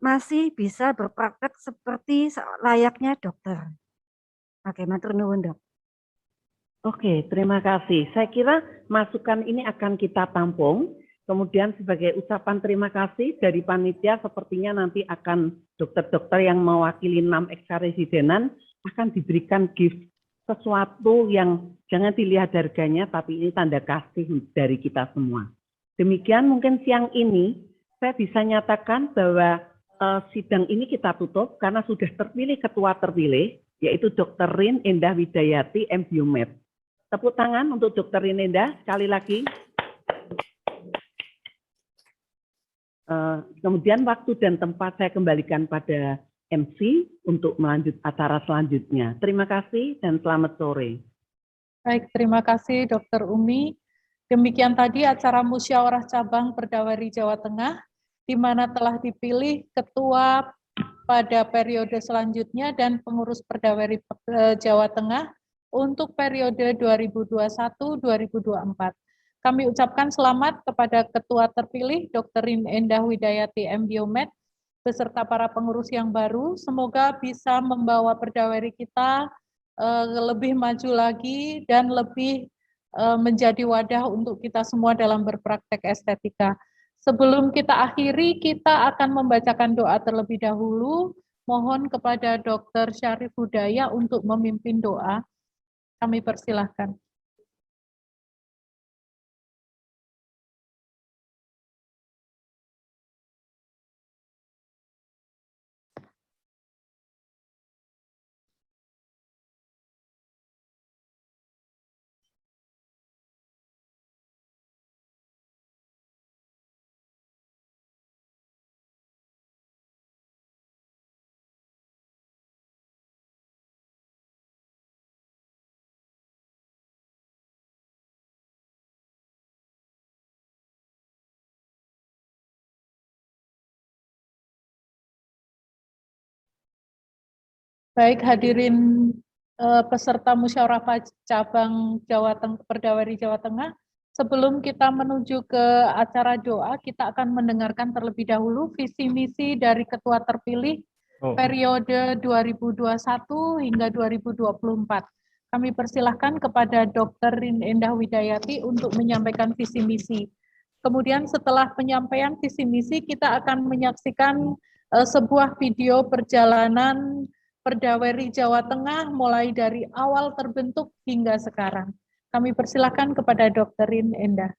Speaker 11: masih bisa berpraktek seperti layaknya dokter. Oke, matur nuwun, Dok.
Speaker 4: Oke, terima kasih. Saya kira masukan ini akan kita tampung. Kemudian sebagai ucapan terima kasih dari panitia, sepertinya nanti akan dokter-dokter yang mewakili 6 ekskaresidenan akan diberikan gift, sesuatu yang jangan dilihat harganya, tapi ini tanda kasih dari kita semua. Demikian mungkin siang ini saya bisa nyatakan bahwa sidang ini kita tutup karena sudah terpilih ketua terpilih, yaitu Dr. Rin Indah Widayati, MBiomed. Tepuk tangan untuk Dr. Rin Indah sekali lagi. Kemudian waktu dan tempat saya kembalikan pada MC untuk melanjut acara selanjutnya. Terima kasih dan selamat sore.
Speaker 1: Baik, terima kasih Dr. Umi. Demikian tadi acara musyawarah cabang Perdaweri Jawa Tengah, di mana telah dipilih ketua pada periode selanjutnya dan pengurus Perdaweri Jawa Tengah untuk periode 2021-2024. Kami ucapkan selamat kepada Ketua terpilih Dr. Rin Indah Widayati MBiomed beserta para pengurus yang baru. Semoga bisa membawa perdaweri kita lebih maju lagi dan lebih menjadi wadah untuk kita semua dalam berpraktek estetika. Sebelum kita akhiri, kita akan membacakan doa terlebih dahulu. Mohon kepada Dr. Syarif Hudaya untuk memimpin doa. Kami persilahkan. Baik, hadirin peserta musyawarah cabang Perdaweri Jawa Tengah, sebelum kita menuju ke acara doa, kita akan mendengarkan terlebih dahulu visi misi dari ketua terpilih periode 2021 hingga 2024. Kami persilahkan kepada Dr. Rin Indah Widayati untuk menyampaikan visi misi. Kemudian setelah penyampaian visi misi, kita akan menyaksikan sebuah video perjalanan Perdaweri Jawa Tengah mulai dari awal terbentuk hingga sekarang. Kami persilakan kepada Dr. Rin Indah.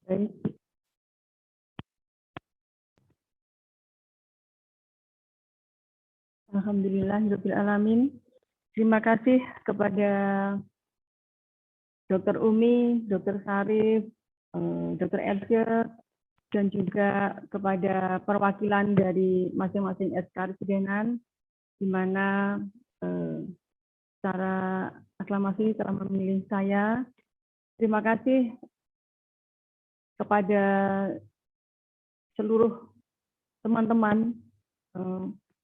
Speaker 3: Baik. Alhamdulillahirrahmanirrahim. Terima kasih kepada Dr. Umi, Dr. Sarif, Dr. Elke, dan juga kepada perwakilan dari masing-masing SK Residenan, di mana secara aklamasi telah memilih saya. Terima kasih kepada seluruh teman-teman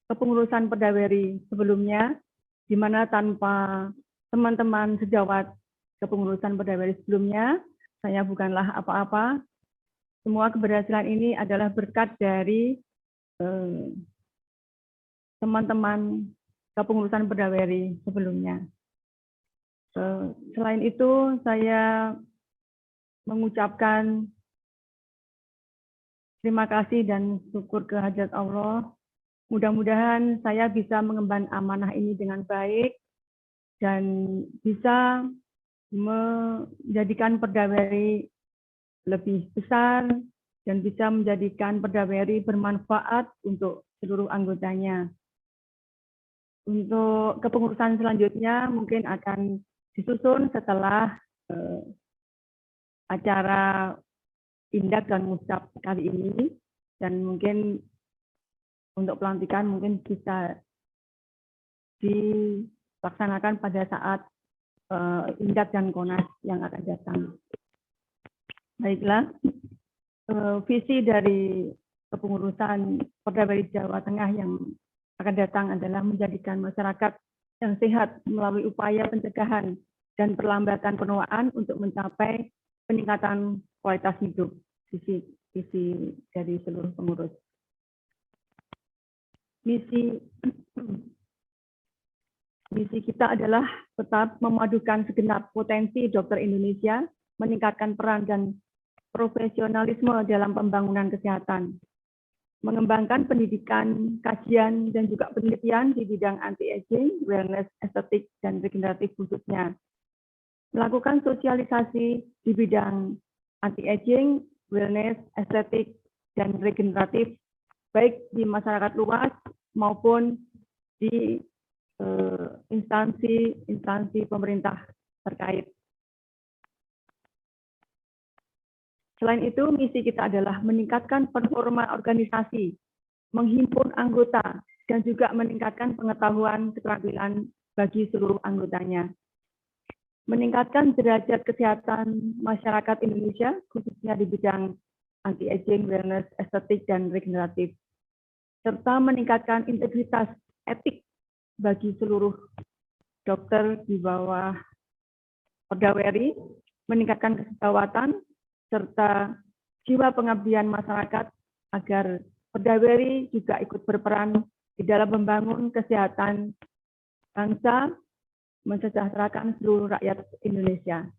Speaker 3: kepengurusan Perdaweri sebelumnya, di mana tanpa teman-teman sejawat kepengurusan Perdaweri sebelumnya, saya bukanlah apa-apa. Semua keberhasilan ini adalah berkat dari teman-teman kepengurusan Perdaweri sebelumnya. Selain itu, saya mengucapkan terima kasih dan syukur kehadirat Allah. Mudah-mudahan saya bisa mengemban amanah ini dengan baik dan bisa menjadikan Perdaweri lebih besar dan bisa menjadikan Perdaweri bermanfaat untuk seluruh anggotanya. Untuk kepengurusan selanjutnya mungkin akan disusun setelah acara Indak dan Musab kali ini, dan mungkin untuk pelantikan mungkin bisa dilaksanakan pada saat Indak dan Konas yang akan datang. Baiklah, visi dari kepengurusan Perdaweri Jawa Tengah yang akan datang adalah menjadikan masyarakat yang sehat melalui upaya pencegahan dan perlambatan penuaan untuk mencapai peningkatan kualitas hidup. Visi dari seluruh pengurus. Misi kita adalah tetap memadukan segenap potensi dokter Indonesia, meningkatkan peran dan profesionalisme dalam pembangunan kesehatan, mengembangkan pendidikan, kajian, dan juga penelitian di bidang anti-aging, wellness, estetik, dan regeneratif khususnya, melakukan sosialisasi di bidang anti-aging, wellness, estetik, dan regeneratif, baik di masyarakat luas maupun di instansi pemerintah terkait. Selain itu, misi kita adalah meningkatkan performa organisasi, menghimpun anggota, dan juga meningkatkan pengetahuan keterampilan bagi seluruh anggotanya. Meningkatkan derajat kesehatan masyarakat Indonesia, khususnya di bidang anti-aging, wellness, estetik, dan regeneratif, serta meningkatkan integritas etik bagi seluruh dokter di bawah Perdaweri, meningkatkan kesejahteraan, serta jiwa pengabdian masyarakat agar Perdaweri juga ikut berperan di dalam membangun kesehatan bangsa, mensejahterakan seluruh rakyat Indonesia.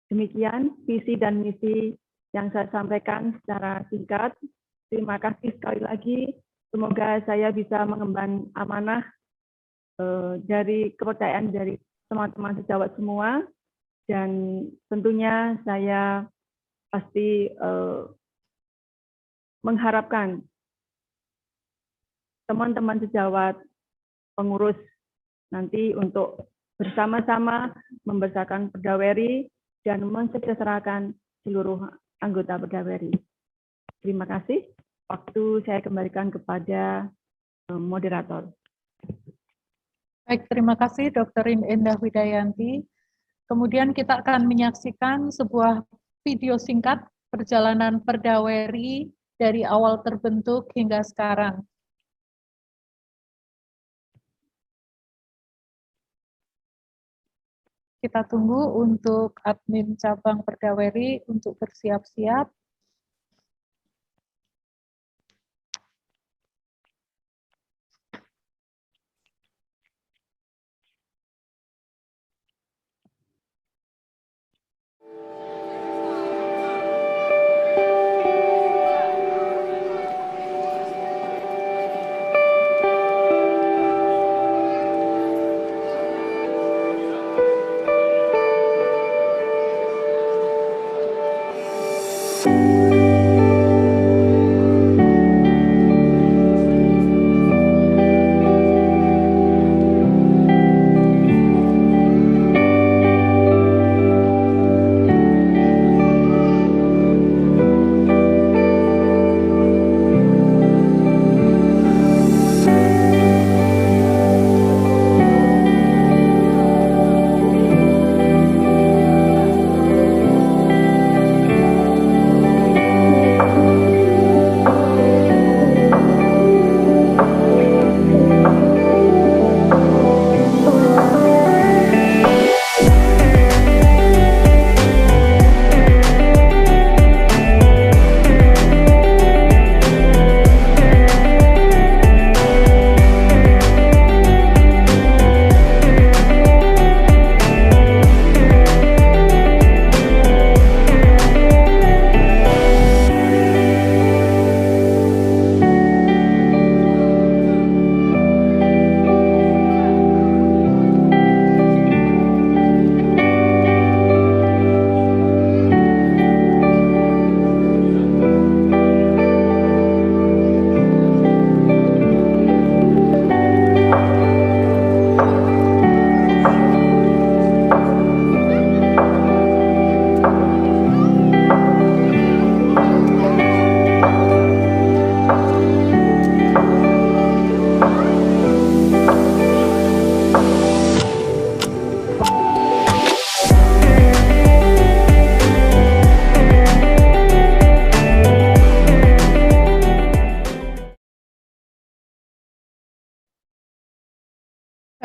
Speaker 3: Demikian visi dan misi yang saya sampaikan secara singkat. Terima kasih sekali lagi. Semoga saya bisa mengemban amanah dari kepercayaan dari teman-teman sejawat semua, dan tentunya saya pasti mengharapkan teman-teman sejawat pengurus nanti untuk bersama-sama membesarkan Perdaweri dan mensejahterakan seluruh anggota Perdaweri. Terima kasih. Waktu saya kembalikan kepada moderator.
Speaker 1: Baik, terima kasih Dr. Indah Widayanti. Kemudian kita akan menyaksikan sebuah video singkat perjalanan Perdaweri dari awal terbentuk hingga sekarang. Kita tunggu untuk admin cabang Perdaweri untuk bersiap-siap.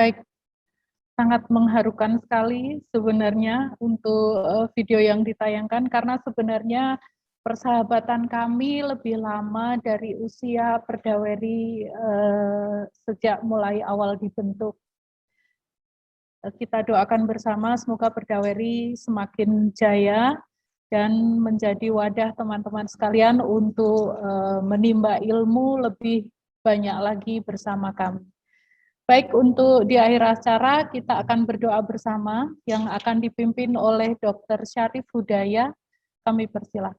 Speaker 1: Baik, sangat mengharukan sekali sebenarnya untuk video yang ditayangkan, karena sebenarnya persahabatan kami lebih lama dari usia Perdaweri sejak mulai awal dibentuk. Kita doakan bersama semoga Perdaweri semakin jaya dan menjadi wadah teman-teman sekalian untuk menimba ilmu lebih banyak lagi bersama kami. Baik, untuk di akhir acara kita akan berdoa bersama yang akan dipimpin oleh Dr. Syarif Hudaya. Kami persilakan.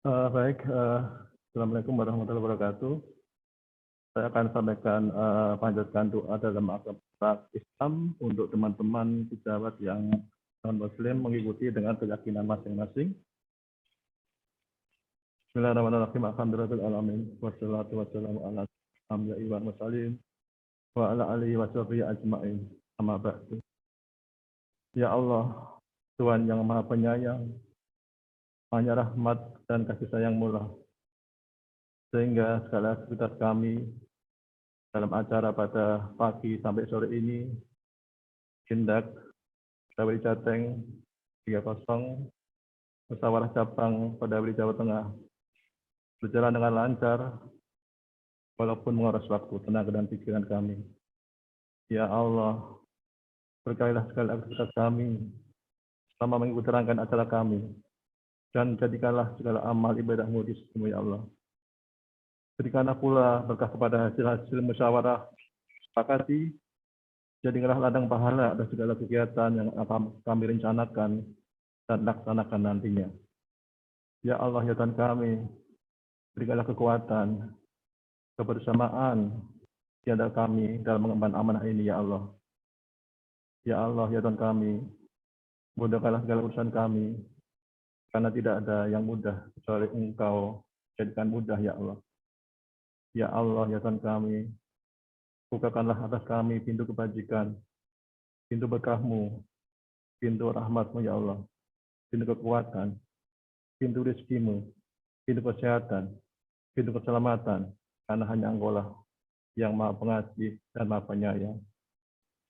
Speaker 5: Baik. Assalamualaikum warahmatullahi wabarakatuh. Saya akan sampaikan panjatkan doa dalam agama Islam untuk teman-teman sejawat yang non-Muslim mengikuti dengan keyakinan masing-masing. Bismillahirrahmanirrahim. Alhamdulillahirabbil alamin. Wassalatu wassalamu ala anbiya'i wal mursalin wa ala alihi washabihi ajmain. Amma ba'du. Ya Allah, Tuhan yang Maha Penyayang, hanya rahmat dan kasih sayang-Mu lah, sehingga segala aktivitas kami dalam acara pada pagi sampai sore ini, Indak, Perdaweri Jateng 30, Musyawarah Cabang Perdaweri Jawa Tengah, berjalan dengan lancar, walaupun menguras waktu, tenaga, dan pikiran kami. Ya Allah, berkailah segala aktivitas kami, selama mengikuti rangkaian acara kami, dan jadikanlah segala amal ibadah-Mu di sisimu, ya Allah. Berikanlah pula berkah kepada hasil-hasil musyawarah sepakati, jadikanlah ladang pahala atas segala kegiatan yang akan kami rencanakan dan laksanakan nantinya. Ya Allah, ya Tuhan kami, berikanlah kekuatan, kebersamaan di antara kami dalam mengemban amanah ini, ya Allah. Ya Allah, ya Tuhan kami, mudahkanlah segala urusan kami, karena tidak ada yang mudah kecuali Engkau jadikan mudah, ya Allah. Ya Allah, ya Tuhan kami, bukakanlah atas kami pintu kebajikan, pintu berkah-Mu, pintu rahmat-Mu, ya Allah, pintu kekuatan, pintu rezeki-Mu, pintu kesehatan, pintu keselamatan, karena hanya Engkau lah yang Maha Pengasih dan Maha Penyayang.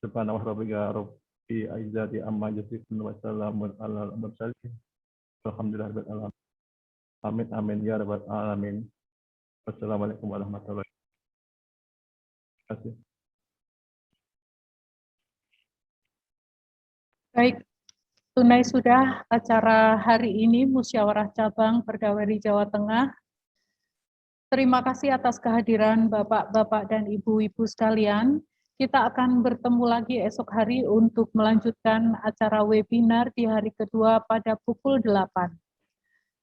Speaker 5: Subhanallah rabbika rabbil izzati amma yasifun wa salamun alal mursalin. Alhamdulillahirabbil alamin. Amin amin ya rabbal alamin. Wassalamualaikum warahmatullahi wabarakatuh. Terima kasih.
Speaker 1: Baik, tunai sudah acara hari ini Musyawarah Cabang Perdaweri Jawa Tengah. Terima kasih atas kehadiran Bapak-bapak dan Ibu-ibu sekalian. Kita akan bertemu lagi esok hari untuk melanjutkan acara webinar di hari kedua pada pukul 8.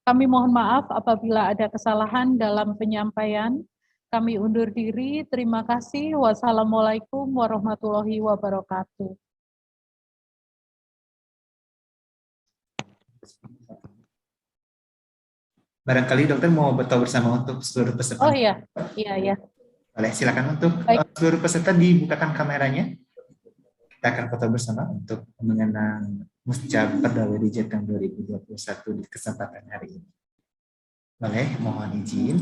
Speaker 1: Kami mohon maaf apabila ada kesalahan dalam penyampaian. Kami undur diri. Terima kasih. Wassalamualaikum warahmatullahi wabarakatuh.
Speaker 12: Barangkali dokter mau bertahu bersama untuk seluruh peserta.
Speaker 1: Oh iya, iya.
Speaker 12: Boleh, silakan untuk seluruh peserta dibukakan kameranya. Kita akan foto bersama untuk mengenang Muscab Perdaweri Jateng 2021 di kesempatan hari ini. Boleh, mohon izin.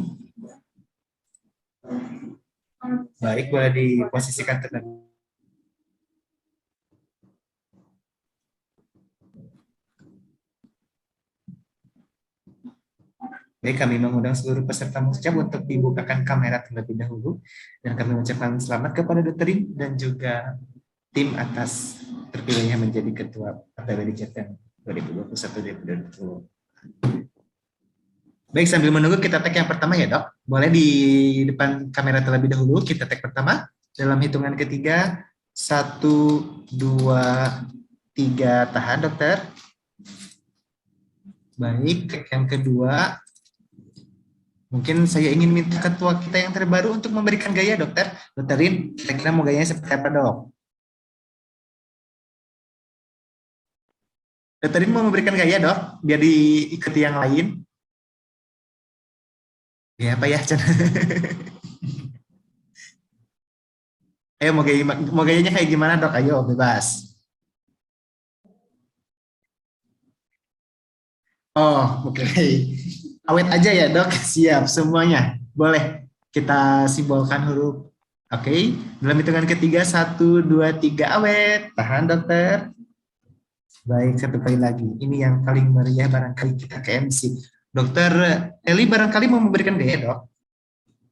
Speaker 12: Baik, boleh diposisikan terlebih. Baik, kami mengundang seluruh peserta Muscab untuk dibukakan kamera terlebih dahulu, dan kami mengucapkan selamat kepada Dr. Rin dan juga tim atas terpilihnya menjadi Ketua Perdaweri Jateng 2021-2022. Baik, sambil menunggu kita tag yang pertama ya, Dok. Boleh di depan kamera terlebih dahulu, kita tag pertama. Dalam hitungan ketiga, 1, 2, 3, tahan, Dokter. Baik, tag yang kedua. Mungkin saya ingin minta ketua kita yang terbaru untuk memberikan gaya, Dokter. Dr. Rin, kira-kira mau gayanya seperti apa, Dok? Dokter Rin mau memberikan gaya dok, biar diikuti yang lain. Ya apa ya, Chan? Ayo mau gayanya kayak gimana dok? Ayo bebas. Oh oke, awet aja ya dok. Siap semuanya. Boleh kita simbolkan huruf. Oke, dalam hitungan ketiga 1, 2, 3 awet. Tahan dokter. Baik, satu kali lagi. Ini yang paling meriah barangkali kita ke MC. Dokter Eli barangkali mau memberikan gaya dok.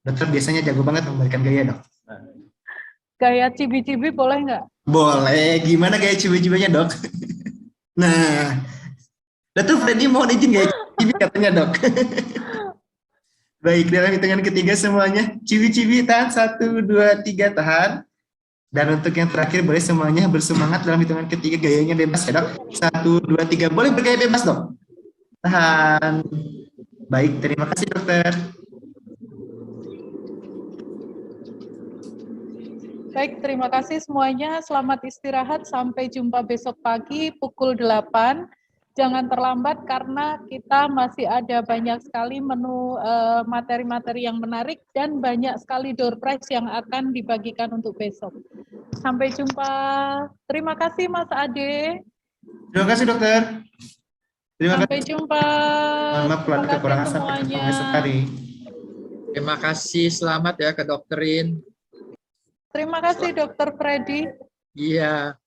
Speaker 12: Dokter biasanya jago banget memberikan gaya dok.
Speaker 1: Gaya cibi-cibi boleh nggak?
Speaker 12: Boleh. Gimana gaya cibi-cibinya dok? Nah, Dokter Freddy mohon izin gaya cibi katanya dok. Baik, dalam hitungan ketiga semuanya. Cibi-cibi tahan 1, 2, 3 tahan. Dan untuk yang terakhir boleh semuanya bersemangat dalam hitungan ketiga, gayanya bebas ya dok. 1, 2, 3 boleh bergaya bebas dok. Tahan. Baik, terima kasih dokter.
Speaker 1: Baik, terima kasih semuanya. Selamat istirahat. Sampai jumpa besok pagi pukul 8. Jangan terlambat karena kita masih ada banyak sekali menu materi-materi yang menarik dan banyak sekali door prize yang akan dibagikan untuk besok. Sampai jumpa. Terima kasih Mas Ade.
Speaker 12: Terima kasih dokter.
Speaker 1: Sampai jumpa.
Speaker 12: Mohon maaf kalau ada kekurangan, sampai ketemu besok hari.
Speaker 2: Terima kasih, selamat ya ke dokterin.
Speaker 1: Terima kasih Dokter Freddy.
Speaker 2: Iya,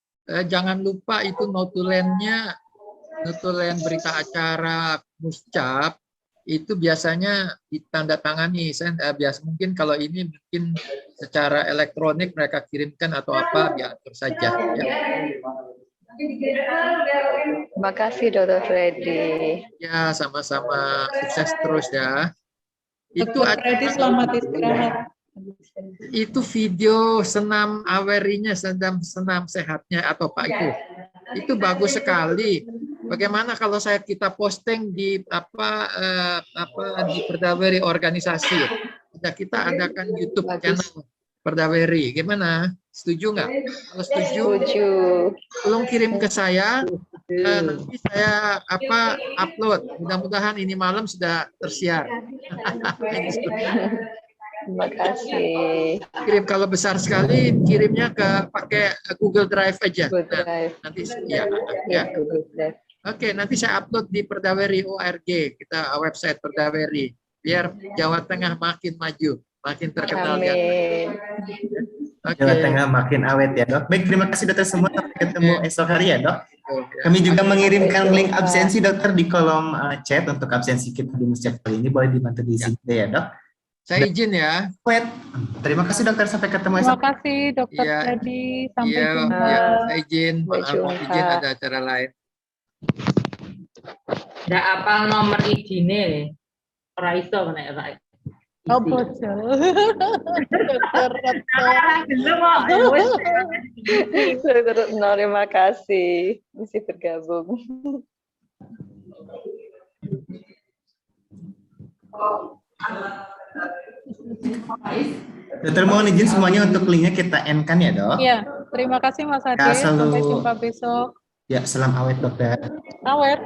Speaker 2: jangan lupa itu notulennya, notulen berita acara Muscap itu biasanya ditandatangani. Saya biasa mungkin kalau ini mungkin secara elektronik mereka kirimkan atau apa diatur saja. Ya.
Speaker 6: Terima kasih Dr. Freddy.
Speaker 2: Ya, sama-sama, sukses terus ya. Itu
Speaker 1: Dr. Freddy selamat istirahat.
Speaker 2: Itu video senam awerinya, senam sehatnya atau Pak itu bagus sekali. Bagaimana kalau kita posting di di Perdaweri organisasi? Kita adakan YouTube channel Perdaweri. Gimana? Setuju nggak? Kalau setuju, tolong kirim ke saya. Nanti saya upload. Mudah-mudahan ini malam sudah tersiar.
Speaker 6: Terima kasih.
Speaker 2: Kirim kalau besar sekali, kirimnya pakai Google Drive aja.
Speaker 6: Google Drive.
Speaker 2: Nanti ya.
Speaker 6: Google Drive.
Speaker 2: Oke, nanti saya upload di Perdaweri.org, kita website Perdaweri, biar Jawa Tengah makin maju, makin terkenal.
Speaker 6: Amin.
Speaker 12: Jawa Tengah makin awet ya dok. Baik, terima kasih dokter semua. Sampai ketemu esok hari ya dok. Kami juga mengirimkan link absensi dokter di kolom chat untuk absensi kita di Muscap kali ini. Boleh dibantu di sini ya dok.
Speaker 2: Saya izin ya.
Speaker 12: Terima kasih dokter, sampai ketemu
Speaker 1: Terima
Speaker 12: esok.
Speaker 1: kasih Dokter Freddy. Sampai jumpa.
Speaker 2: Saya izin, izin ada acara lain.
Speaker 13: Nggak apal nomor izine, ora iso nek Pak.
Speaker 1: Oh bocor.
Speaker 6: Terima kasih masih bergabung.
Speaker 12: Dokter mohon izin semuanya untuk linknya kita end-kan ya dok.
Speaker 1: Iya, terima kasih Mas Ade. Sampai jumpa besok.
Speaker 12: Ya, salam awet dokter.
Speaker 1: Awet.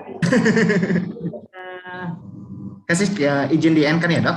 Speaker 12: Kasih izin di end-kan ya dok.